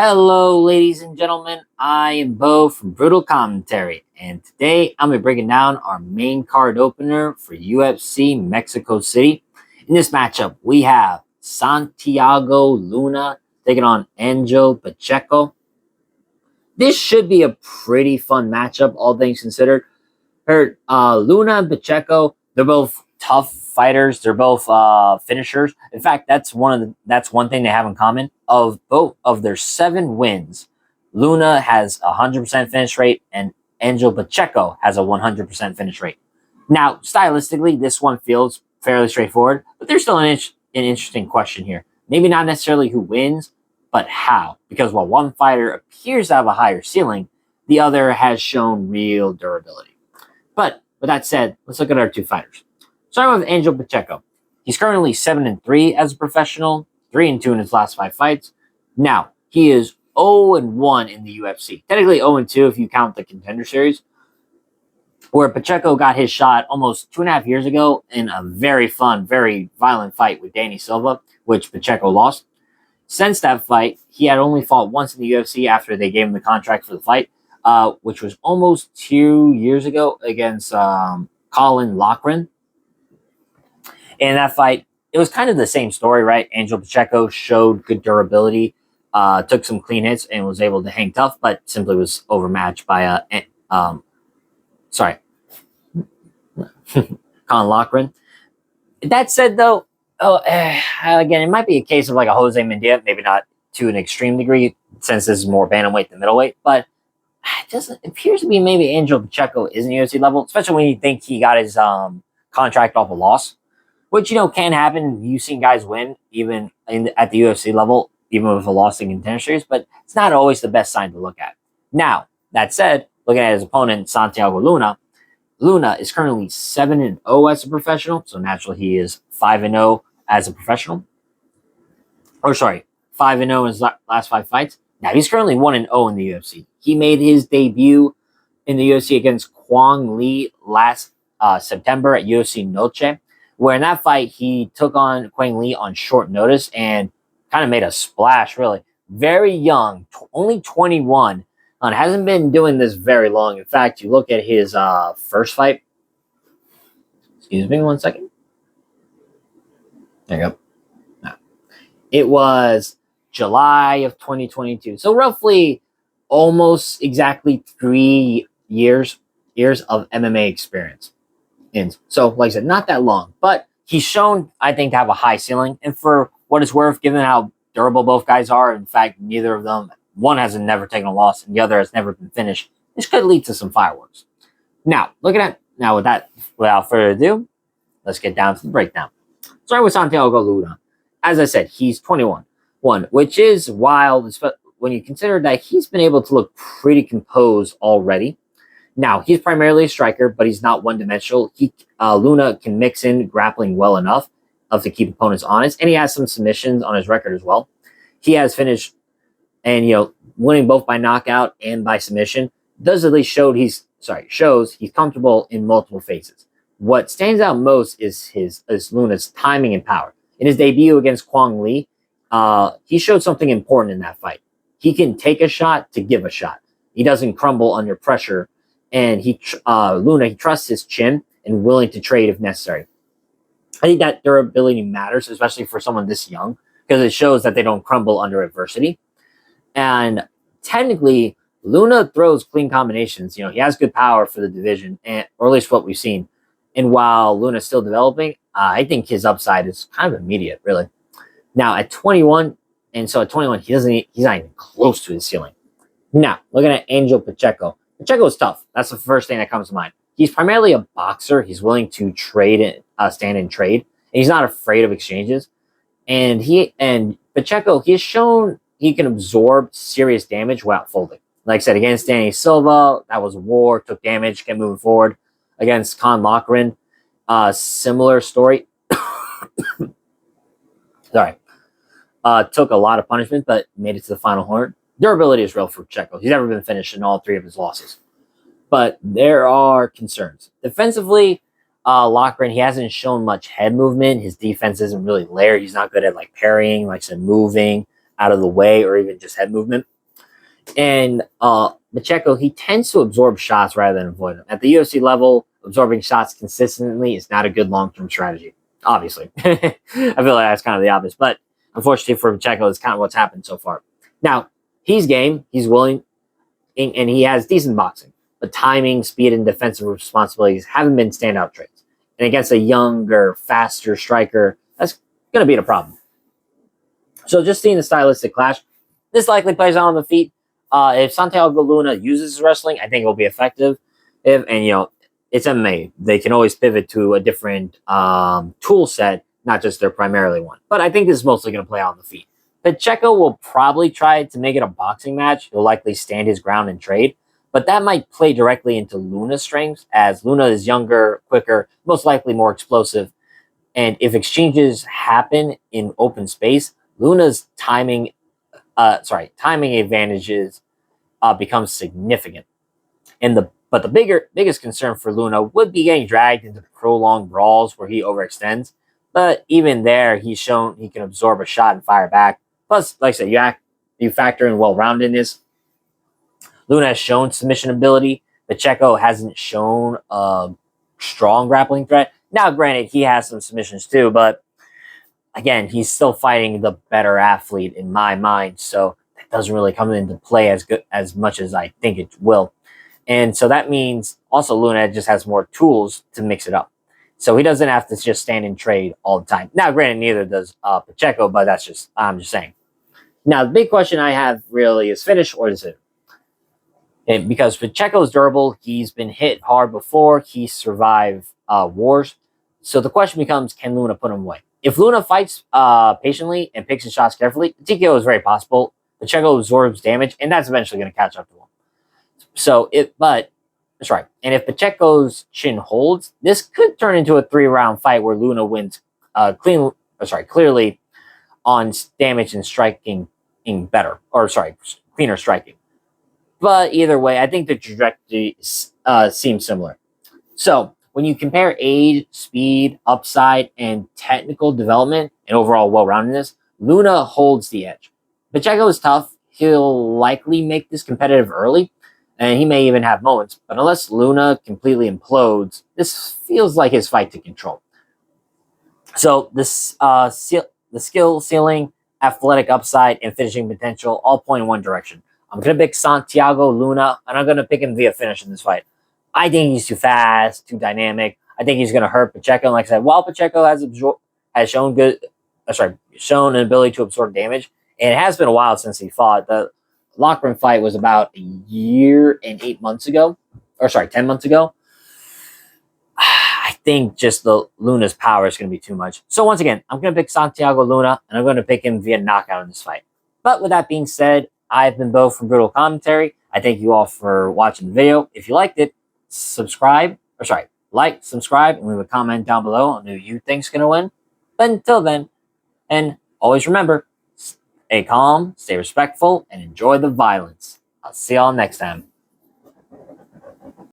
Hello, ladies and gentlemen. I am Bo from Brutal Commentary, and today I'm going to be breaking down our main card opener for UFC Mexico City. In this matchup, we have Santiago Luna taking on Angel Pacheco. This should be a pretty fun matchup, all things considered. Luna and Pacheco, they're both tough fighters. They're both finishers. In fact, that's one thing they have in common. Of both of their 7 wins, Luna has a 100% finish rate, and Angel Pacheco has a 100% finish rate. Now, stylistically, this one feels fairly straightforward, but there's still an interesting question here. Maybe not necessarily who wins, but how. Because while one fighter appears to have a higher ceiling, the other has shown real durability. But with that said, let's look at our 2 fighters. Starting with Angel Pacheco. He's currently 7-3 as a professional, 3-2 in his last 5 fights. Now, he is 0-1 in the UFC. Technically 0-2 if you count the Contender Series, where Pacheco got his shot almost 2.5 years ago in a very fun, very violent fight with Danny Silva, which Pacheco lost. Since that fight, he had only fought once in the UFC after they gave him the contract for the fight, which was almost 2 years ago against Colin Loughran. In that fight, it was kind of the same story, right? Angel Pacheco showed good durability, took some clean hits, and was able to hang tough, but simply was overmatched by Colin Loughran. That said, though, again, it might be a case of like a Jose Mendia, maybe not to an extreme degree, since this is more bantamweight than middleweight, but it appears to be maybe Angel Pacheco isn't UFC level, especially when you think he got his contract off a loss, which, can happen. You've seen guys win even at the UFC level, even with a loss in Contender Series, but it's not always the best sign to look at. Now, that said, looking at his opponent, Santiago Luna, Luna is currently 7-0 as a professional, so naturally he is 5-0 as a professional. 5-0 in his last 5 fights. Now, he's currently 1-0 in the UFC. He made his debut in the UFC against Kwang Lee last September at UFC Noche, where in that fight, he took on Kwang Lee on short notice and kind of made a splash, really. Very young, only 21, and hasn't been doing this very long. In fact, you look at his first fight. Excuse me 1 second. There you go. No. It was July of 2022. So roughly almost exactly 3 years of MMA experience. And so, like I said, not that long, but he's shown, I think, to have a high ceiling. And for what it's worth, given how durable both guys are, in fact, neither of them, one has never taken a loss and the other has never been finished, this could lead to some fireworks. Now, without further ado, let's get down to the breakdown. Starting with Santiago Luna. As I said, he's 21, which is wild when you consider that he's been able to look pretty composed already. Now, he's primarily a striker, but he's not one-dimensional. Luna can mix in grappling well enough to keep opponents honest, and he has some submissions on his record as well. He has finished and, winning both by knockout and by submission. Does at least shows he's comfortable in multiple phases. What stands out most is Luna's timing and power. In his debut against Kwang Lee, he showed something important in that fight. He can take a shot to give a shot. He doesn't crumble under pressure. And Luna, he trusts his chin and willing to trade if necessary. I think that durability matters, especially for someone this young, because it shows that they don't crumble under adversity. And technically, Luna throws clean combinations. He has good power for the division, or at least what we've seen. And while Luna's still developing, I think his upside is kind of immediate, really. Now, at 21, he's not even close to his ceiling. Now, looking at Angel Pacheco. Pacheco is tough. That's the first thing that comes to mind. He's primarily a boxer. He's willing to stand and trade. And he's not afraid of exchanges. And Pacheco, he has shown he can absorb serious damage without folding. Like I said, against Danny Silva, that was war, took damage, kept moving forward. Against Colin Loughran, similar story. Sorry. Took a lot of punishment, but made it to the final horn. Durability is real for Pacheco. He's never been finished in all 3 of his losses. But there are concerns. Defensively, Loughran, he hasn't shown much head movement. His defense isn't really layered. He's not good at parrying, like I said, moving, out of the way or even just head movement. And Pacheco, he tends to absorb shots rather than avoid them. At the UFC level, absorbing shots consistently is not a good long-term strategy. Obviously, I feel like that's kind of the obvious, but unfortunately for Pacheco, it's kind of what's happened so far. Now, he's game, he's willing, and he has decent boxing, but timing, speed, and defensive responsibilities haven't been standout traits. And against a younger, faster striker, that's going to be the problem. So just seeing the stylistic clash, this likely plays out on the feet. If Santiago Luna uses his wrestling, I think it will be effective. It's MMA. They can always pivot to a different tool set, not just their primarily one. But I think this is mostly going to play out on the feet. Pacheco will probably try to make it a boxing match. He'll likely stand his ground and trade. But that might play directly into Luna's strengths, as Luna is younger, quicker, most likely more explosive. And if exchanges happen in open space, Luna's timing advantages becomes significant. But the biggest concern for Luna would be getting dragged into prolonged brawls where he overextends. But even there, he's shown he can absorb a shot and fire back. Plus, like I said, you factor in well-roundedness. Luna has shown submission ability. Pacheco hasn't shown a strong grappling threat. Now, granted, he has some submissions too, but again, he's still fighting the better athlete in my mind, so that doesn't really come into play as much as I think it will. And so that means also Luna just has more tools to mix it up. So he doesn't have to just stand and trade all the time. Now, granted, neither does Pacheco, but I'm just saying. Now, the big question I have really is finish or decision. And because Pacheco is durable, he's been hit hard before, he survived wars. So the question becomes, can Luna put him away? If Luna fights patiently and picks his shots carefully, the TKO is very possible. Pacheco absorbs damage, and that's eventually going to catch up to him. That's right. And if Pacheco's chin holds, this could turn into a 3-round fight where Luna wins clearly on damage and striking cleaner striking. But either way, I think the trajectory seems similar. So when you compare age, speed, upside, and technical development and overall well-roundedness, Luna holds the edge. Pacheco is tough. He'll likely make this competitive early, and he may even have moments. But unless Luna completely implodes, this feels like his fight to control. So the skill ceiling, athletic upside, and finishing potential all point in one direction. I'm going to pick Santiago Luna, and I'm going to pick him via finish in this fight. I think he's too fast, too dynamic. I think he's going to hurt Pacheco. And like I said, while Pacheco has shown an ability to absorb damage, and it has been a while since he fought. The Lockman fight was about a year and 10 months ago. I think just the Luna's power is going to be too much. So once again, I'm going to pick Santiago Luna, and I'm going to pick him via knockout in this fight. But with that being said, I've been Bo from Brutal Commentary. I thank you all for watching the video. If you liked it, subscribe, and leave a comment down below on who you think's going to win. But until then, and always remember, stay calm, stay respectful, and enjoy the violence. I'll see y'all next time.